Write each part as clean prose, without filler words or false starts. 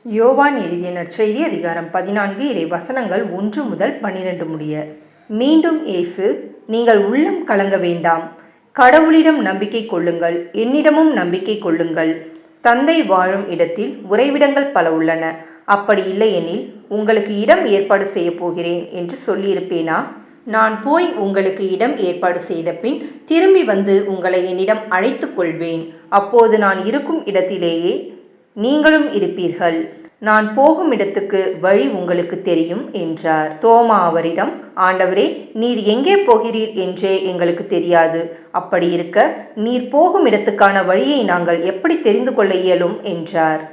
யோவான் எழுதிய நற்செய்தி அதிகாரம் 14 இறை வசனங்கள் 1 முதல் 12 முடிய. மீண்டும் இயேசு, நீங்கள் உள்ளம் கலங்க வேண்டாம், கடவுளிடம் நம்பிக்கை கொள்ளுங்கள், என்னிடமும் நம்பிக்கை கொள்ளுங்கள். தந்தை வாழும் இடத்தில் உறைவிடங்கள் பல உள்ளன. அப்படி இல்லையெனில் உங்களுக்கு இடம் ஏற்பாடு செய்ய போகிறேன் என்று சொல்லியிருப்பேனா? நான் போய் உங்களுக்கு இடம் ஏற்பாடு செய்த பின் திரும்பி வந்து உங்களை என்னிடம் அழைத்து கொள்வேன். அப்போது நான் இருக்கும் இடத்திலேயே நீங்களும் இருப்பீர்கள். நான் போகும் இடத்துக்கு வழி உங்களுக்கு தெரியும் என்றார். தோமா அவரிடம், ஆண்டவரே, நீர் எங்கே போகிறீர் என்றே எங்களுக்கு தெரியாது. அப்படி இருக்க நீர் போகும் இடத்துக்கான வழியை நாங்கள் எப்படி தெரிந்து கொள்ள இயலும் என்றார்.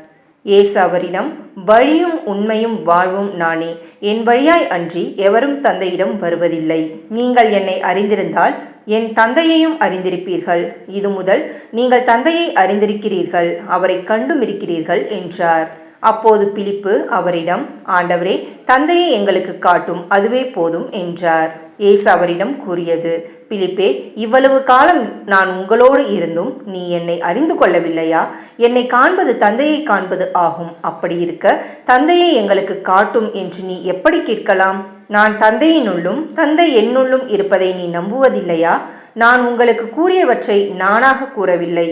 இயேசு அவரிடம், வழியும் உண்மையும் வாழ்வும் நானே. என் வழியாய் அன்றி எவரும் தந்தையிடம் வருவதில்லை. நீங்கள் என்னை அறிந்திருந்தால் என் தந்தையையும் அறிந்திருப்பீர்கள். இது முதல் நீங்கள் தந்தையை அறிந்திருக்கிறீர்கள், அவரை கண்டும் இருக்கிறீர்கள் என்றார். அப்போது பிலிப்பு அவரிடம், ஆண்டவரே, தந்தையை எங்களுக்கு காட்டும், அதுவே போதும் என்றார். இயேசு அவரிடம் கூறியது, பிலிப்பே, இவ்வளவு காலம் நான் உங்களோடு இருந்தும் நீ என்னை அறிந்து கொள்ளவில்லையா? என்னை காண்பது தந்தையை காண்பது ஆகும். அப்படி இருக்க தந்தையை எங்களுக்கு காட்டும் என்று நீ எப்படி கேட்கலாம்? நான் தந்தையினுள்ளும் தந்தை என்னுள்ளும் இருப்பதை நீ நம்புவதில்லையா? நான் உங்களுக்கு கூறியவற்றை நானாக கூறவில்லை.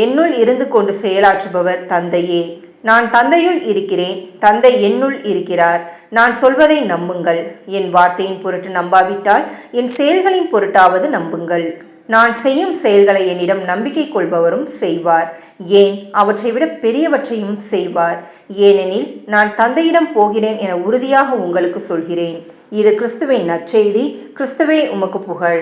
என்னுள் இருந்து கொண்டு செயலாற்றுபவர் தந்தையே. நான் தந்தையுள் இருக்கிறேன், தந்தை என்னுள் இருக்கிறார். நான் சொல்வதை நம்புங்கள். என் வார்த்தையின் பொருட்டு நம்பாவிட்டால் என் செயல்களின் பொருட்டாவது நம்புங்கள். நான் செய்யும் செயல்களை என்னிடம் நம்பிக்கை கொள்பவரும் செய்வார். ஏன், அவற்றை விட பெரியவற்றையும் செய்வார். ஏனெனில் நான் தந்தையிடம் போகிறேன் என உறுதியாக உங்களுக்கு சொல்கிறேன். இது கிறிஸ்துவின் நற்செய்தி. கிறிஸ்துவே உமக்கு புகழ்.